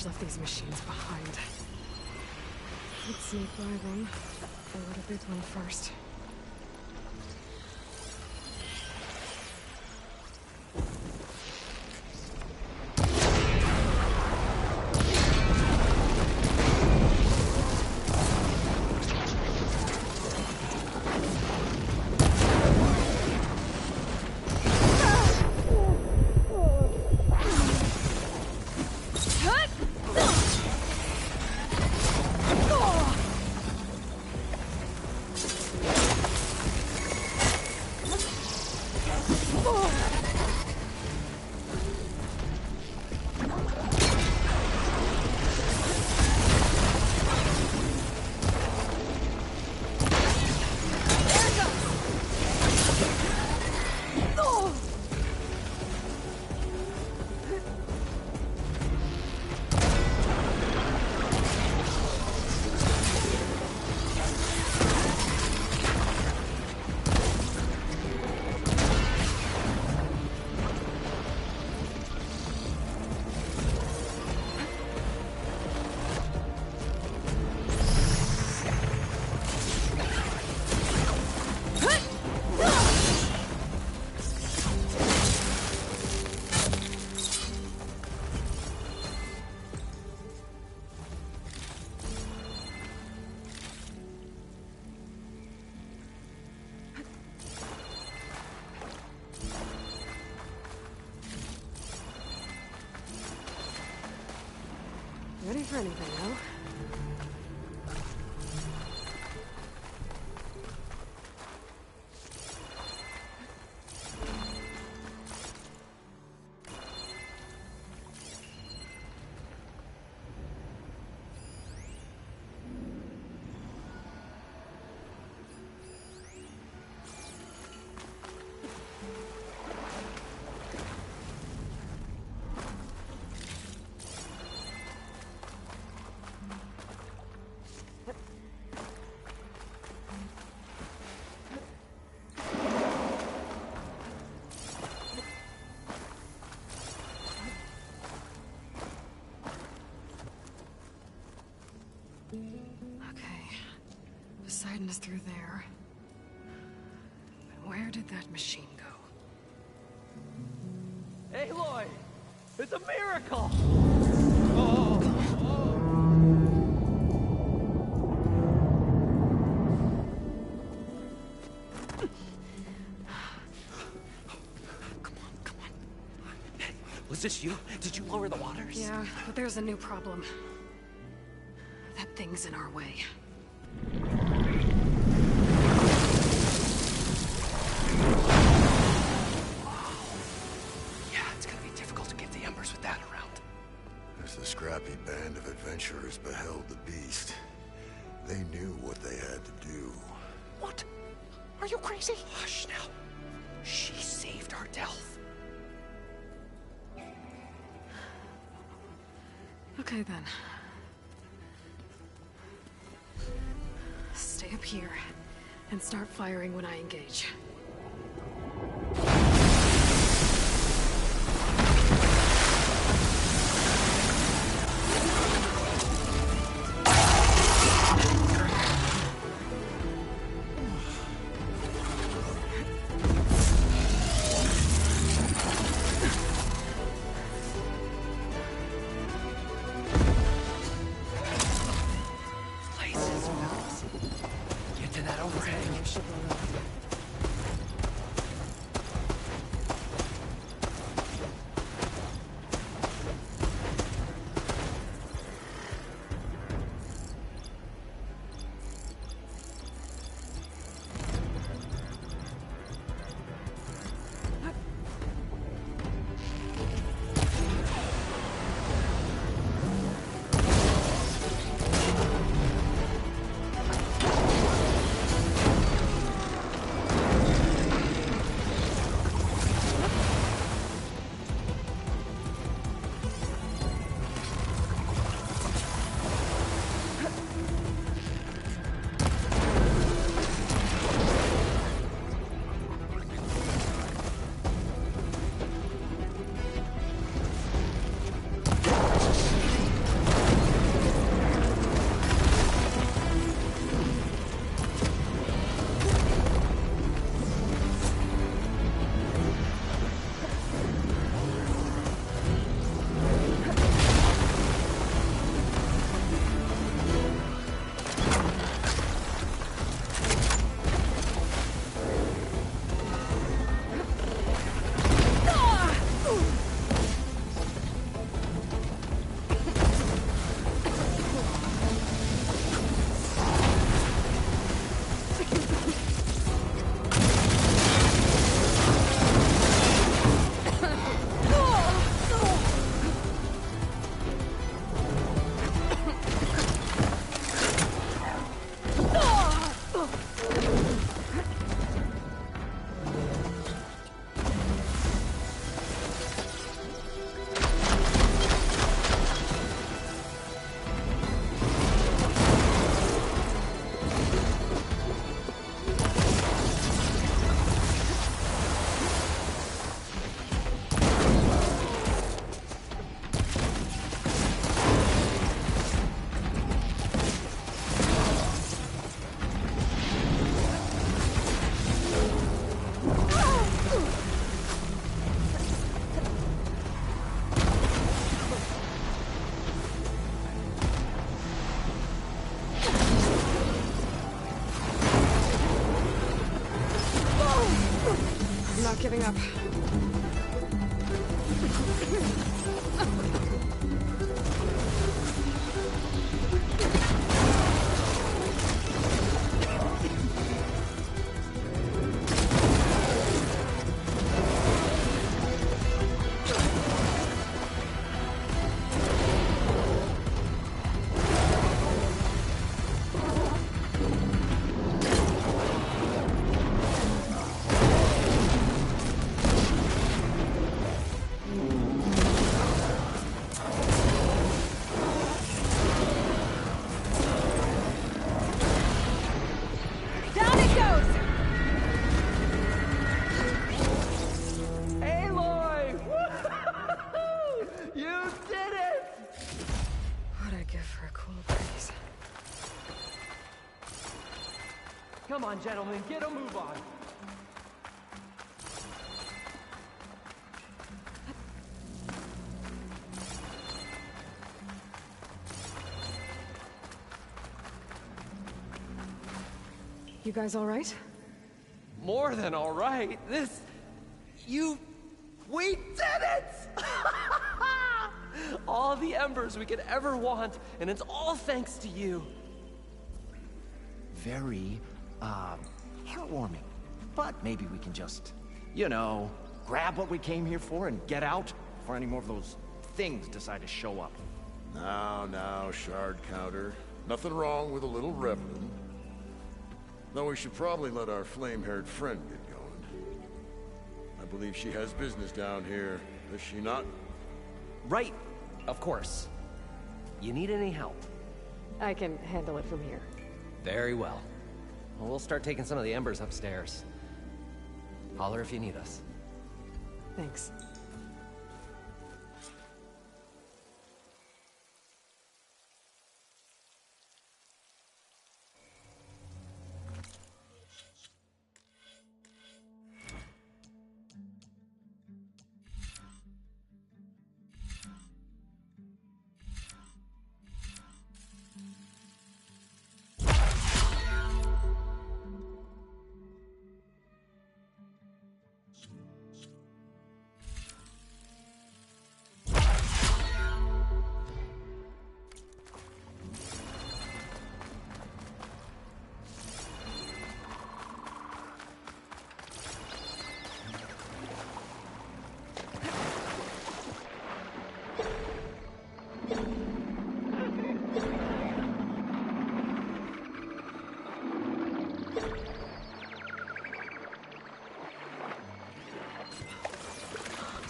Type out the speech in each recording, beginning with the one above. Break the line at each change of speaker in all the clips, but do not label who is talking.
left these machines behind. Let's sneak by them. Or the big one first. Ready for anything, no? Okay. Poseidon is through there. But where did that machine go?
Aloy! It's a miracle!
Come on.
Hey, was this you? Did you lower the waters?
Yeah, but there's a new problem. That thing's in our way.
Yeah, it's gonna be difficult to get the embers with that around.
As the scrappy band of adventurers beheld the beast, they knew what they had to do.
What? Are you crazy? Hush now. She saved our Delph.
Okay then. Stay up here and start firing when I engage.
Get to that overhang.
giving up.
Come on, gentlemen, get a move on.
You guys all right?
More than all right. We did it! All the embers we could ever want, and it's all thanks to you.
Very, heartwarming. But maybe we can just, you know, grab what we came here for and get out before any more of those things decide to show up.
Now, Shard Counter. Nothing wrong with a little reveling. Though we should probably let our flame-haired friend get going. I believe she has business down here, does she not?
Right, of course. You need any help?
I can handle it from here.
Very well. Well, we'll start taking some of the embers upstairs. Holler if you need us.
Thanks.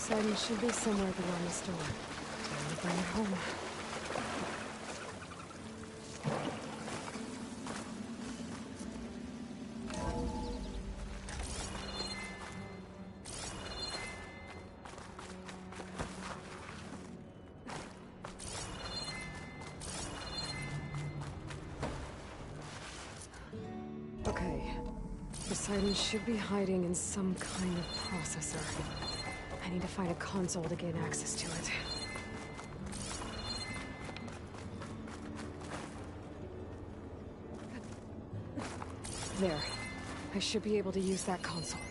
Poseidon should be somewhere beyond the storm. Time to bring it home. Okay. Poseidon should be hiding in some kind of processor. I need to find a console to gain access to it. There. I should be able to use that console.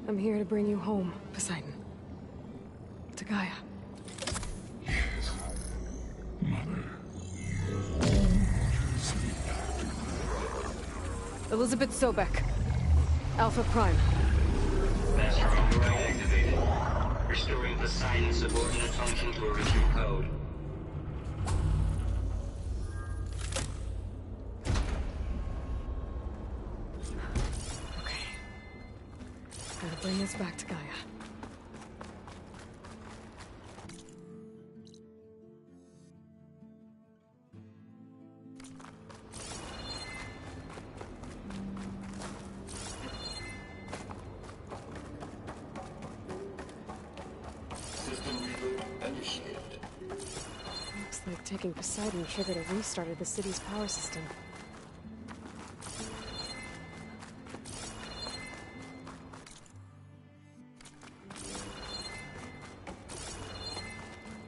I'm here to bring you home, Poseidon. To Gaia.
Mother.
Elizabeth Sobek. Alpha Prime.
Master override activated. Restoring Poseidon's subordinate function to original code.
Gotta bring this back to Gaia.
System reboot initiated.
Looks like taking Poseidon triggered a restart of the city's power system.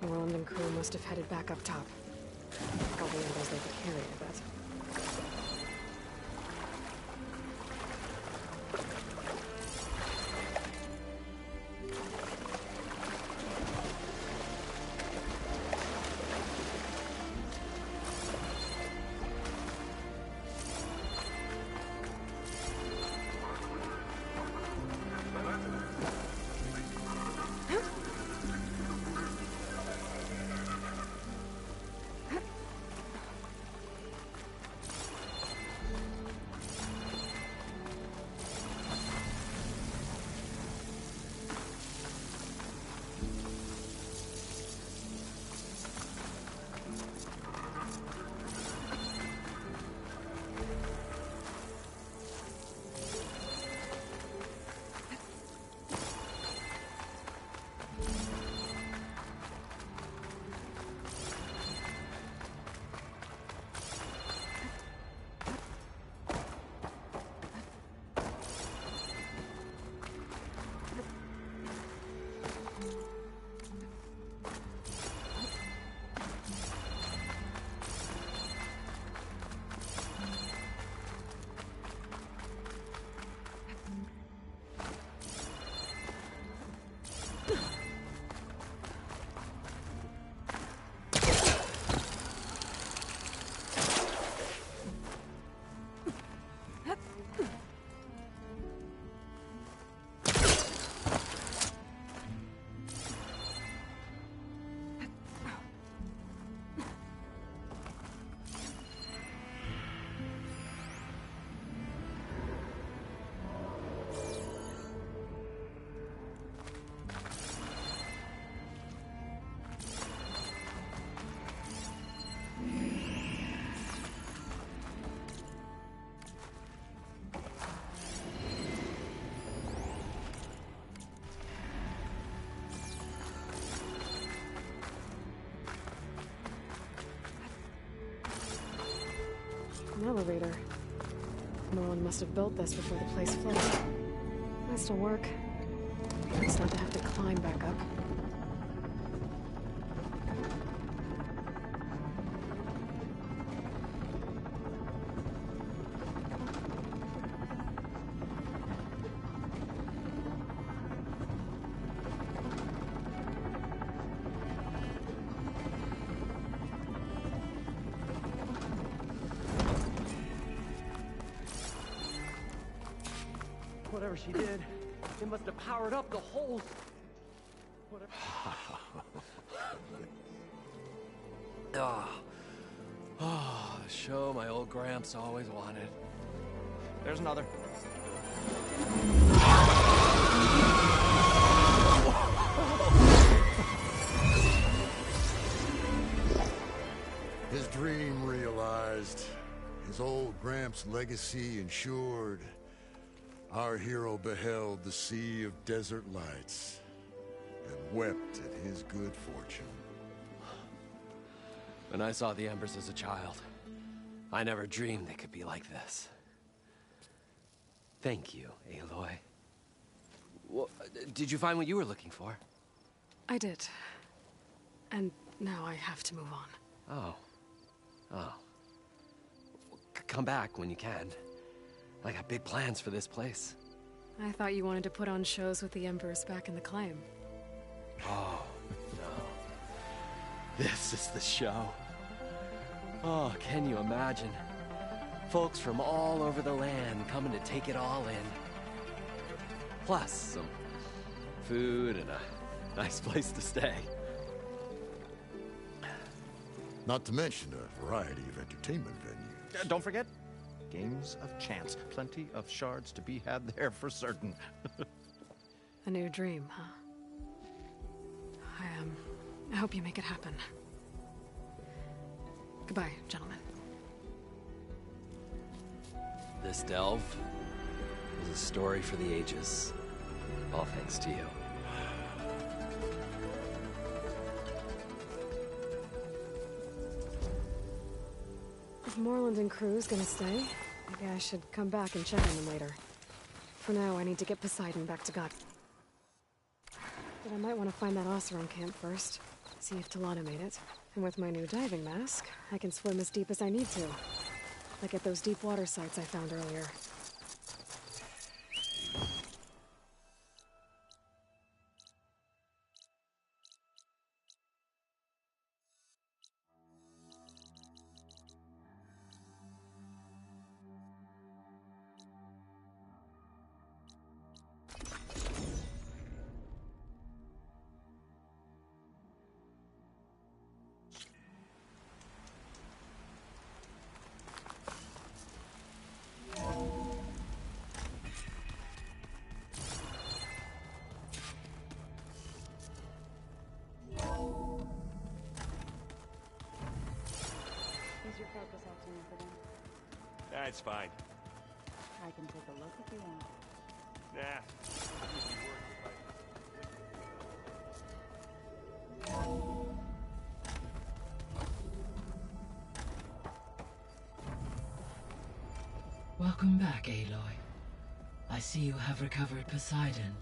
Morland and crew must have headed back up top. All the embers they could carry, I bet. An elevator. Morland must have built this before the place flooded. Might still work. It's not to have to climb back up.
Whatever she did, it must have powered up the whole...
Show my old Gramps always wanted.
There's another.
His dream realized. His old Gramps' legacy ensured. Our hero beheld the sea of desert lights and wept at his good fortune.
When I saw the embers as a child, I never dreamed they could be like this. Thank you, Aloy. Well, did you find what you were looking for?
I did. And now I have to move on.
Oh. Oh. Come back when you can. I got big plans for this place.
I thought you wanted to put on shows with the Embers back in the Claim.
Oh, no. This is the show. Oh, can you imagine? Folks from all over the land coming to take it all in. Plus, some food and a nice place to stay.
Not to mention a variety of entertainment venues.
Don't forget, games of chance. Plenty of shards to be had there for certain.
A new dream, huh? I hope you make it happen. Goodbye, gentlemen.
This delve is a story for the ages. All thanks to you.
If Morland and crew's gonna stay, maybe I should come back and check on them later. For now, I need to get Poseidon back to God. But I might want to find that Oseram camp first. See if Talana made it. And with my new diving mask, I can swim as deep as I need to. Like at those deep water sites I found earlier.
Is your focus acting up again?
That's fine.
I can take a look if you want.
Nah.
Welcome back, Aloy. I see you have recovered Poseidon.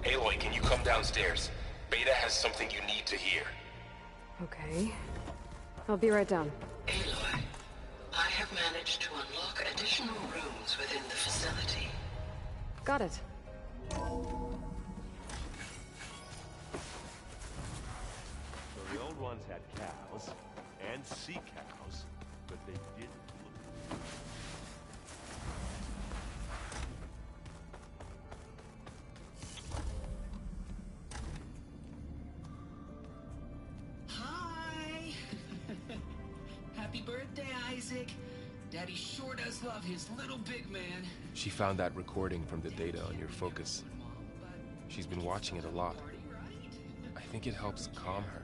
Aloy, can you come downstairs? Beta has something you need to hear.
Okay. I'll be right down.
Aloy, I have managed to unlock additional rooms within the facility.
Got it.
So the old ones had cows and sea cows, but they didn't look.
Hi! Happy birthday, Isaac. Daddy sure does love his little big man.
She found that recording from the data on your focus. She's been watching it a lot. I think it helps calm her.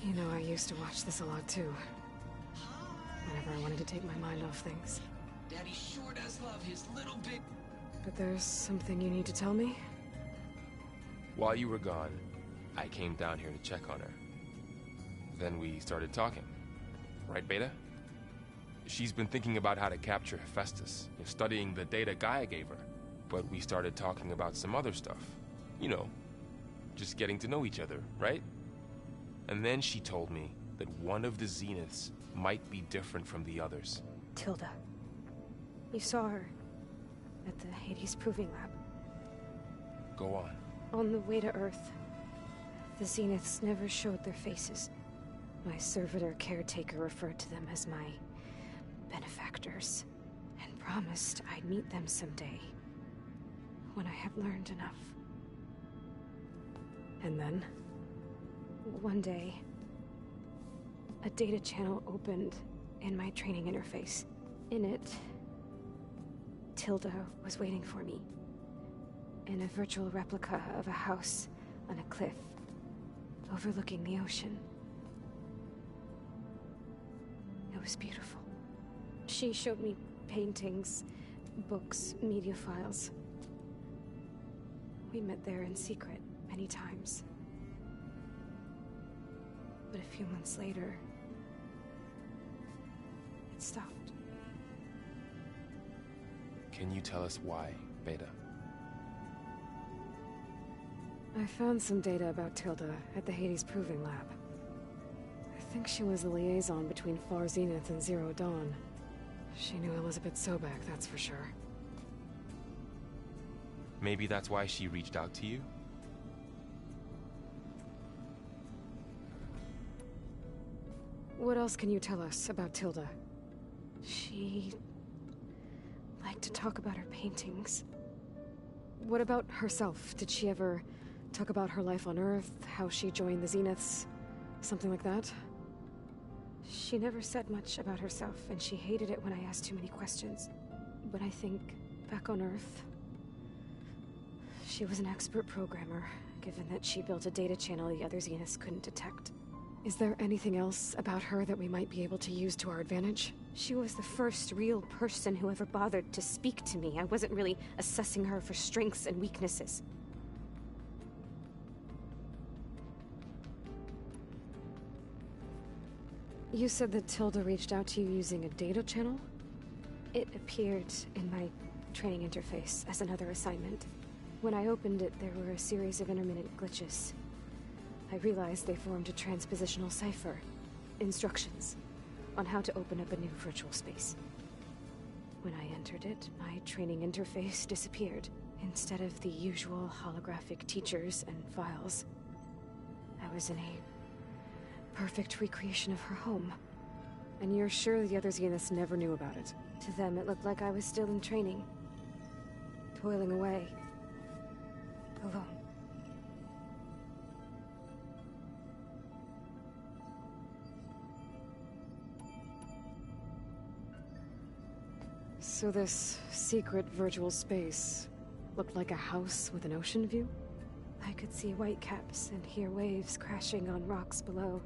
You know, I used to watch this a lot too. Whenever I wanted to take my mind off things.
Daddy sure does love his little big...
But there's something you need to tell me?
While you were gone, I came down here to check on her. Then we started talking. Right, Beta? She's been thinking about how to capture Hephaestus, studying the data Gaia gave her. But we started talking about some other stuff. You know, just getting to know each other, right? And then she told me that one of the Zeniths might be different from the others.
Tilda. You saw her at the Hades Proving Lab.
Go on.
On the way to Earth, the Zeniths never showed their faces. My servitor caretaker referred to them as my benefactors, and promised I'd meet them someday, when I have learned enough. And then, one day, a data channel opened in my training interface. In it, Tilda was waiting for me. In a virtual replica of a house on a cliff, overlooking the ocean. It was beautiful. She showed me paintings, books, media files. We met there in secret many times. But a few months later, it stopped.
Can you tell us why, Beta?
I found some data about Tilda at the Hades Proving Lab. I think she was the liaison between Far Zenith and Zero Dawn. She knew Elizabeth Sobek, that's for sure.
Maybe that's why she reached out to you?
What else can you tell us about Tilda? She liked to talk about her paintings. What about herself? Did she ever talk about her life on Earth, how she joined the Zeniths, something like that? She never said much about herself, and she hated it when I asked too many questions. But I think, back on Earth, she was an expert programmer, given that she built a data channel the other Zeniths couldn't detect. Is there anything else about her that we might be able to use to our advantage?
She was the first real person who ever bothered to speak to me. I wasn't really assessing her for strengths and weaknesses.
You said that Tilda reached out to you using a data channel?
It appeared in my training interface as another assignment. When I opened it, there were a series of intermittent glitches. I realized they formed a transpositional cipher. Instructions on how to open up a new virtual space. When I entered it, my training interface disappeared. Instead of the usual holographic teachers and files, I was in a perfect recreation of her home.
And you're sure the other Zeniths never knew about it?
To them, it looked like I was still in training. Toiling away. Alone.
So this secret virtual space looked like a house with an ocean view?
I could see whitecaps and hear waves crashing on rocks below.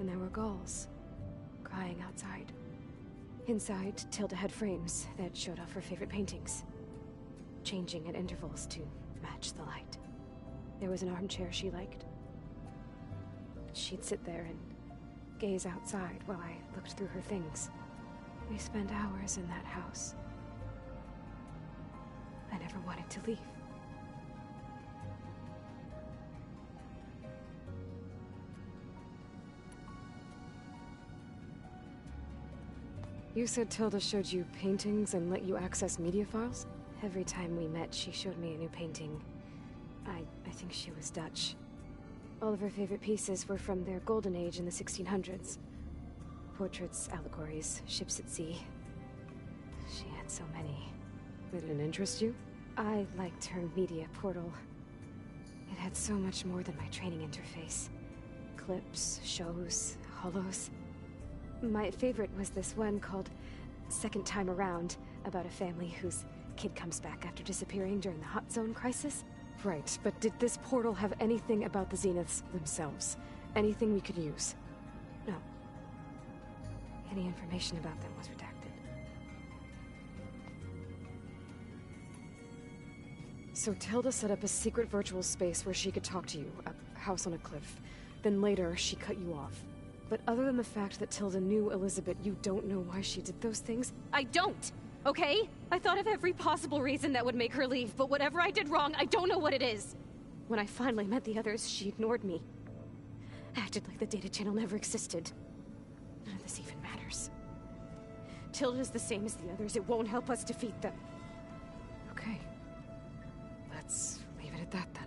And there were gulls crying outside. Inside, Tilda had frames that showed off her favorite paintings, changing at intervals to match the light. There was an armchair she liked. She'd sit there and gaze outside while I looked through her things. We spent hours in that house. I never wanted to leave.
You said Tilda showed you paintings and let you access media files?
Every time we met, she showed me a new painting. I think she was Dutch. All of her favorite pieces were from their golden age in the 1600s. Portraits, allegories, ships at sea. She had so many.
Did it interest you?
I liked her media portal. It had so much more than my training interface. Clips, shows, holos. My favorite was this one called Second Time Around, about a family whose kid comes back after disappearing during the Hot Zone crisis.
Right, but did this portal have anything about the Zeniths themselves? Anything we could use?
No. Any information about them was redacted.
So Tilda set up a secret virtual space where she could talk to you, a house on a cliff. Then later, she cut you off. But other than the fact that Tilda knew Elizabeth, you don't know why she did those things?
I don't! Okay? I thought of every possible reason that would make her leave, but whatever I did wrong, I don't know what it is. When I finally met the others, she ignored me. Acted like the data channel never existed. None of this even matters. Tilda's the same as the others. It won't help us defeat them.
Okay. Let's leave it at that then.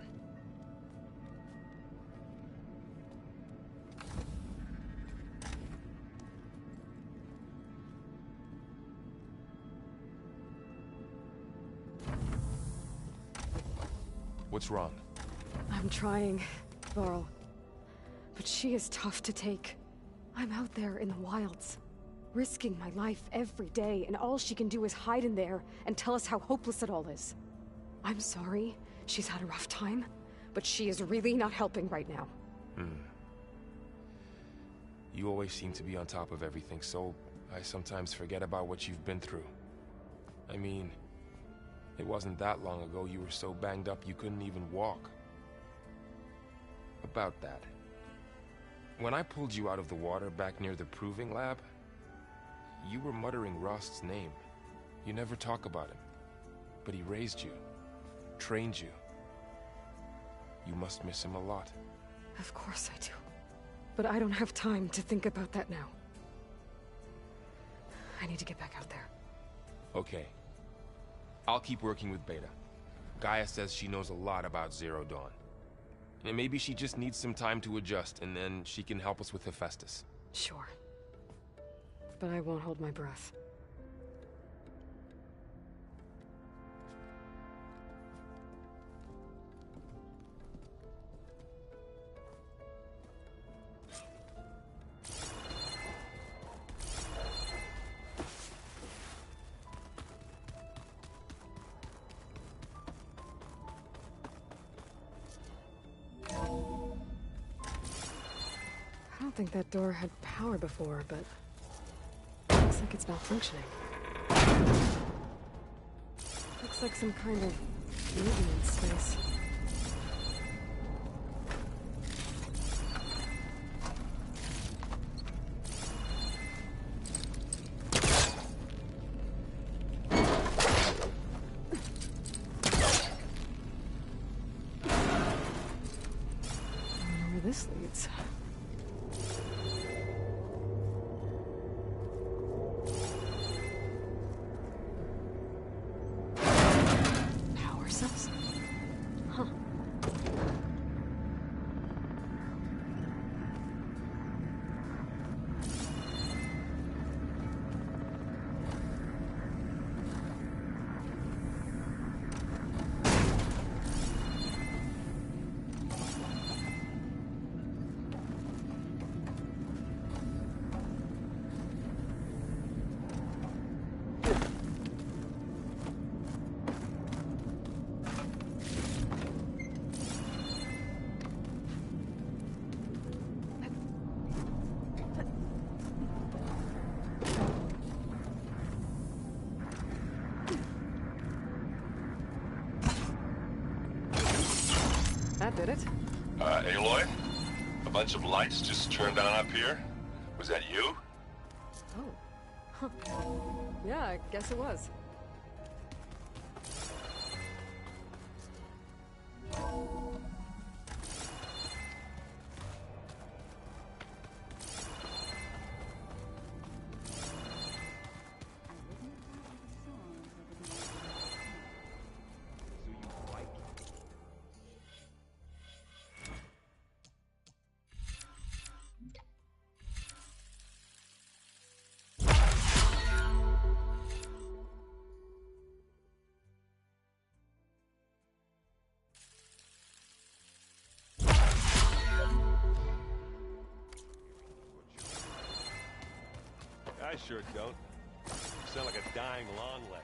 What's wrong?
I'm trying, Varl. But she is tough to take. I'm out there in the wilds, risking my life every day, and all she can do is hide in there and tell us how hopeless it all is. I'm sorry, she's had a rough time, but she is really not helping right now.
You always seem to be on top of everything, so I sometimes forget about what you've been through. I mean, it wasn't that long ago you were so banged up you couldn't even walk. About that. When I pulled you out of the water back near the proving lab, you were muttering Rost's name. You never talk about him. But he raised you, trained you. You must miss him a lot.
Of course I do. But I don't have time to think about that now. I need to get back out there.
Okay. I'll keep working with Beta. Gaia says she knows a lot about Zero Dawn. And maybe she just needs some time to adjust, and then she can help us with Hephaestus.
Sure. But I won't hold my breath. think that door had power before, but looks like it's malfunctioning. Looks like some kind of movement space. This leads. Power cells? Huh. That did it.
Aloy? A bunch of lights just turned on up here? Was that you?
Oh. Huh. Yeah, I guess it was.
I sure don't. You sound like a dying longleg.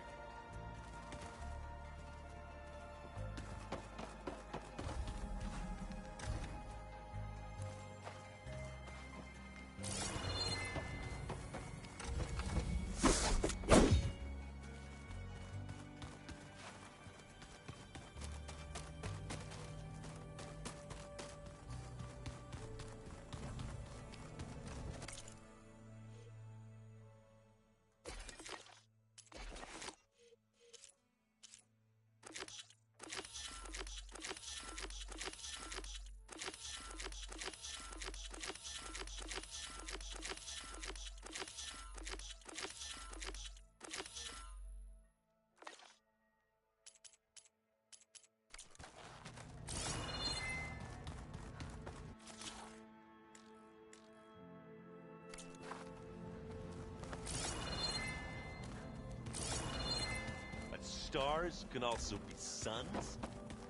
Stars can also be suns?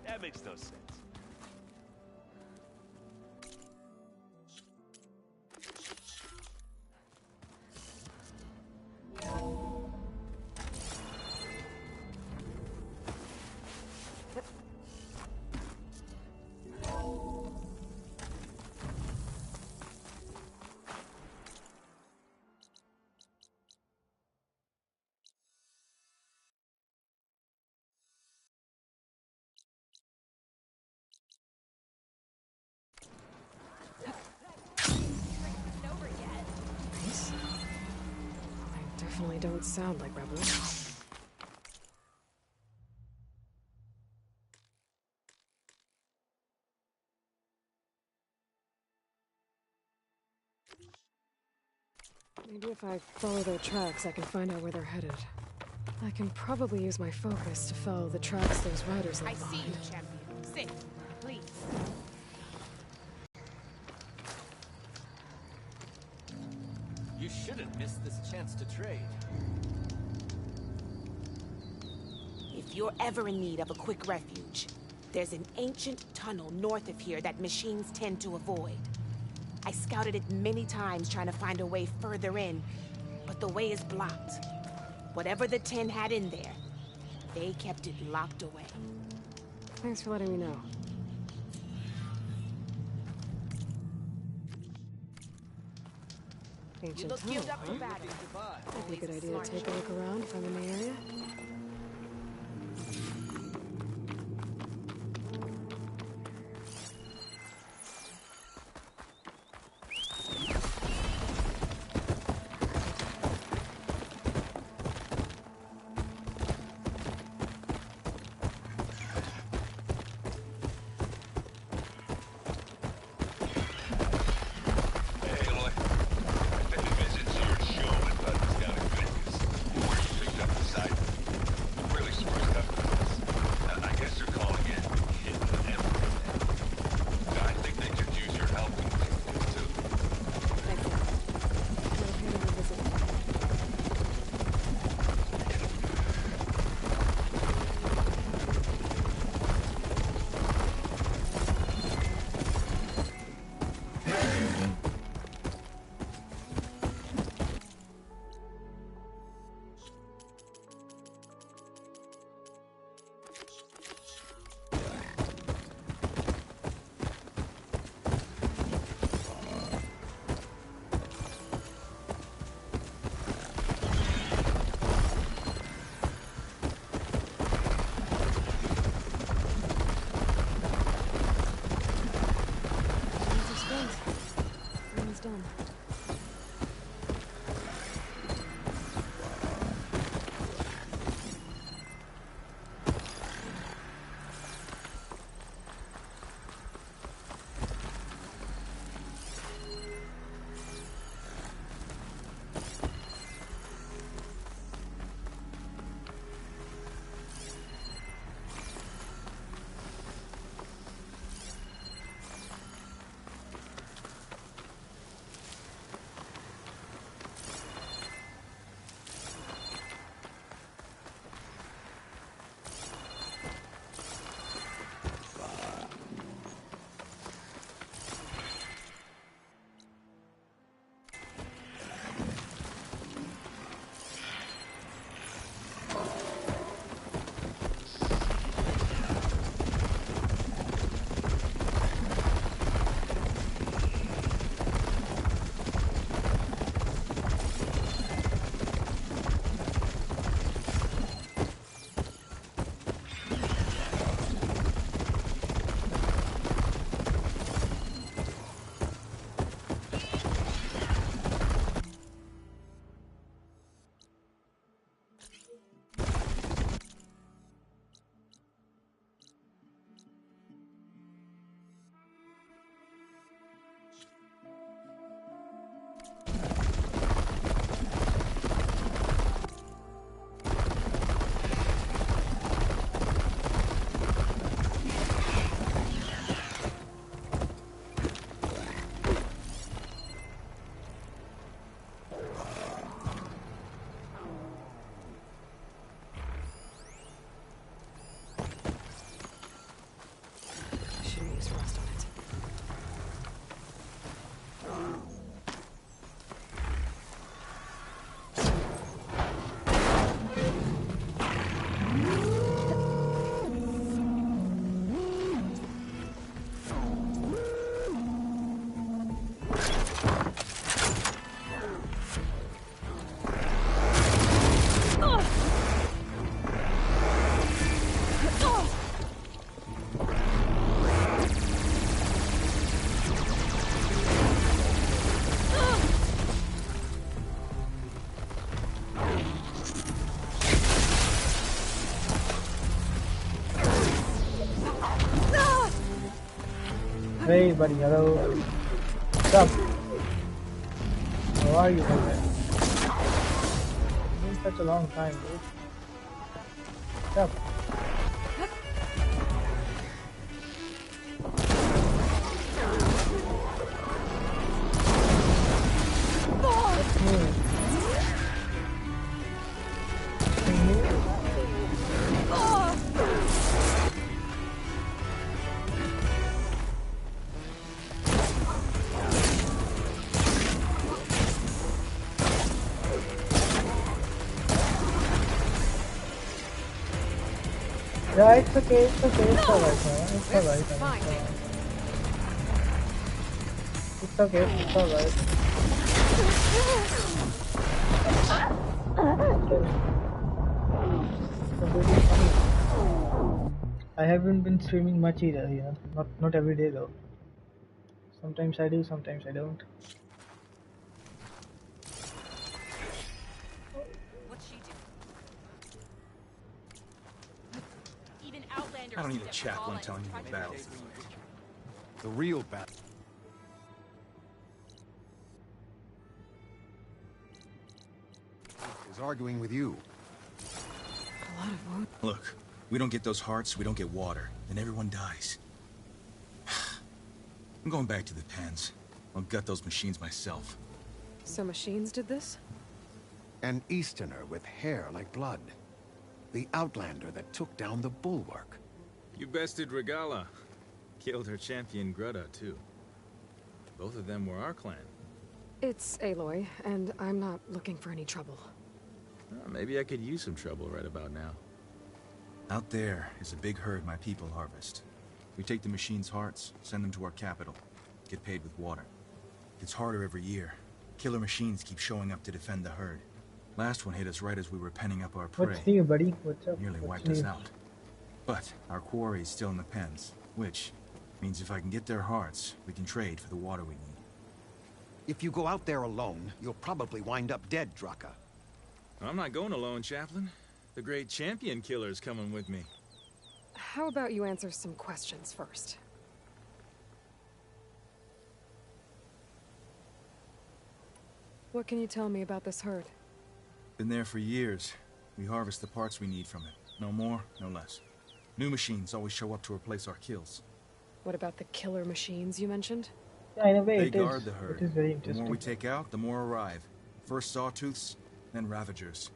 That makes no sense.
Definitely don't sound like rebels. Maybe if I follow their tracks, I can find out where they're headed. I can probably use my focus to follow the tracks those riders left behind.
I see you, champion. Sit, please.
You shouldn't miss this chance to trade.
If you're ever in need of a quick refuge, there's an ancient tunnel north of here that machines tend to avoid. I scouted it many times trying to find a way further in, but the way is blocked. Whatever the 10 had in there, they kept it locked away.
Thanks for letting me know. Ancient tunnel, huh? Might be a good idea to take a look around if I'm in the area. Done.
Hey buddy, hello. What's up? How are you, my friend? It's been such a long time, dude. What's up? Let's move. Yeah, it's okay, it's alright, man. It's alright, man. It's okay, it's alright. I haven't been streaming much either, you know. Not every day though. Sometimes I do, sometimes I don't.
What's she do? Even Outlanders.
I don't need a chaplain telling me the battles.
The real battle. Is arguing with you.
A lot of wood.
Look, we don't get those hearts, we don't get water, then everyone dies. I'm going back to the pens. I'll gut those machines myself.
So machines did this?
An Easterner with hair like blood. The Outlander that took down the Bulwark.
You bested Regala. Killed her champion Greta, too. Both of them were our clan.
It's Aloy, and I'm not looking for any trouble.
Maybe I could use some trouble right about now.
Out there is a big herd my people harvest. We take the machines' hearts, send them to our capital, get paid with water. It's harder every year. Killer machines keep showing up to defend the herd. Last one hit us right as we were penning up our prey.
What's new, buddy? What's up?
Nearly wiped us out. But our quarry is still in the pens, which means if I can get their hearts, we can trade for the water we need.
If you go out there alone, you'll probably wind up dead, Draka.
I'm not going alone, Chaplain. The great champion killer's coming with me.
How about you answer some questions first? What can you tell me about this herd?
Been there for years. We harvest the parts we need from it. No more, no less. New machines always show up to replace our kills.
What about the killer machines you mentioned?
Yeah, in a way
they
it
guard
is.
the herd.
It is very
The
interesting.
more we take out, the more arrive. First Sawtooths, then Ravagers.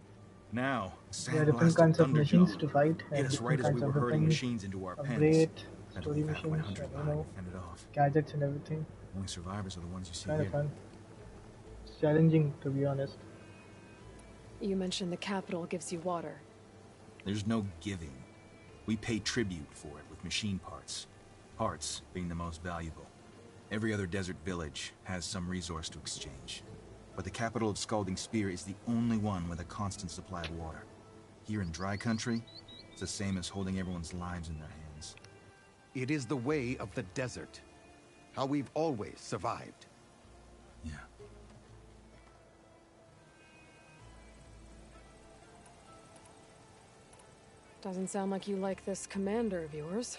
Now,
There are different kinds of machines to fight.
hit us right as we were herding machines into our pens.
Upgrade,
Had to
story
leave halfway
machines,
hunter
you know,
by, fend it off.
gadgets and everything.
Only survivors are the ones you see
Kind
here.
of fun. It's challenging, to be honest.
You mentioned the capital gives you water.
There's no giving. We pay tribute for it with machine parts. Parts being the most valuable. Every other desert village has some resource to exchange. But the capital of Scalding Spear is the only one with a constant supply of water. Here in dry country, it's the same as holding everyone's lives in their hands.
It is the way of the desert. How we've always survived.
Yeah.
Doesn't sound like you like this commander of yours.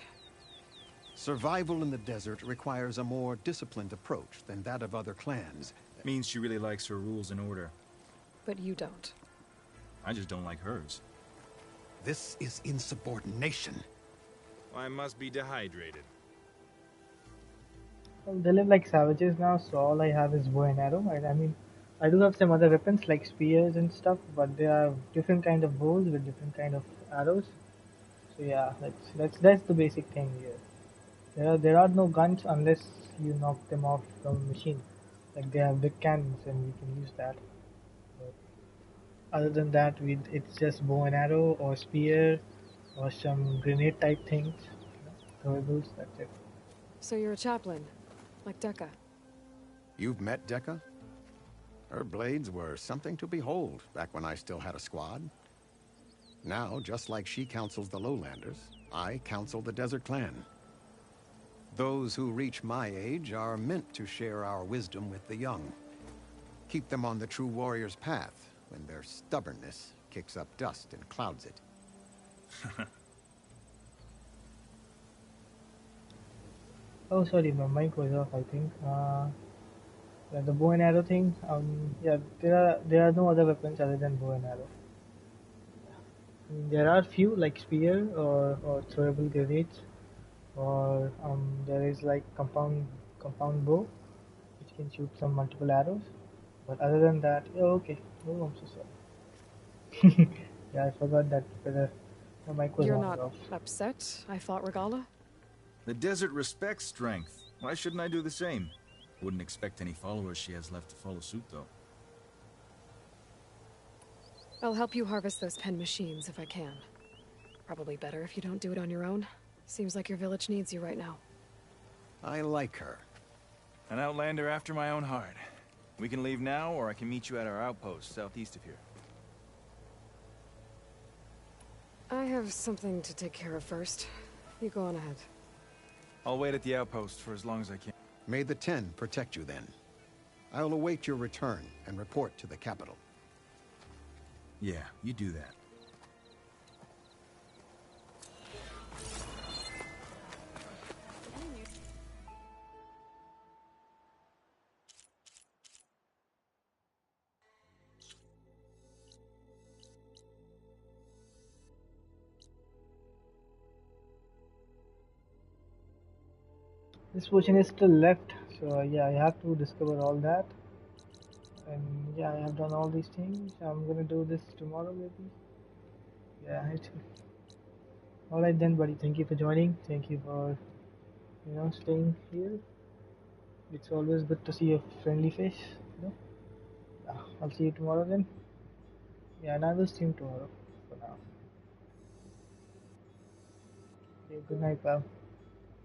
Survival in the desert requires a more disciplined approach than that of other clans.
Means she really likes her rules and order.
But you don't.
I just don't like hers.
This is insubordination.
I must be dehydrated.
Well, they live like savages now, so all I have is bow and arrow. I mean, I do have some other weapons like spears and stuff, but they are different kind of bows with different kind of arrows. So yeah, that's the basic thing here. There are no guns unless you knock them off from a machine. Like they have big cannons and we can use that. But other than that, it's just bow and arrow or spear or some grenade type things. Throwables, that's it.
So you're a chaplain, like Dekka.
You've met Dekka? Her blades were something to behold back when I still had a squad. Now, just like she counsels the Lowlanders, I counsel the Desert Clan. Those who reach my age are meant to share our wisdom with the young. Keep them on the true warrior's path when their stubbornness kicks up dust and clouds it.
Oh, sorry, my mic was off, I think. Yeah, the bow and arrow thing. Yeah, there are no other weapons other than bow and arrow. I mean, there are few like spear or throwable grenades, or there is like compound bow, which can shoot some multiple arrows. But other than that, yeah, okay. Oh, I'm so sorry. Yeah, I forgot that the mic was
You're
on
not
off.
upset I fought Regala?
The desert respects strength. Why shouldn't I do the same? Wouldn't expect any followers she has left to follow suit, though.
I'll help you harvest those pen machines if I can. Probably better if you don't do it on your own. Seems like your village needs you right now.
I like her.
An outlander after my own heart. We can leave now, or I can meet you at our outpost southeast of here.
I have something to take care of first. You go on ahead.
I'll wait at the outpost for as long as I can.
May the Ten protect you then. I'll await your return and report to the capital.
Yeah, you do that.
This portion is still left, so yeah, I have to discover all that. And yeah, I have done all these things. I'm gonna do this tomorrow maybe. Yeah, it's alright then, buddy. Thank you for joining. Thank you for staying here. It's always good to see a friendly face. Yeah, I'll see you tomorrow then. Yeah, and I will stream tomorrow for now. Okay, good night, pal.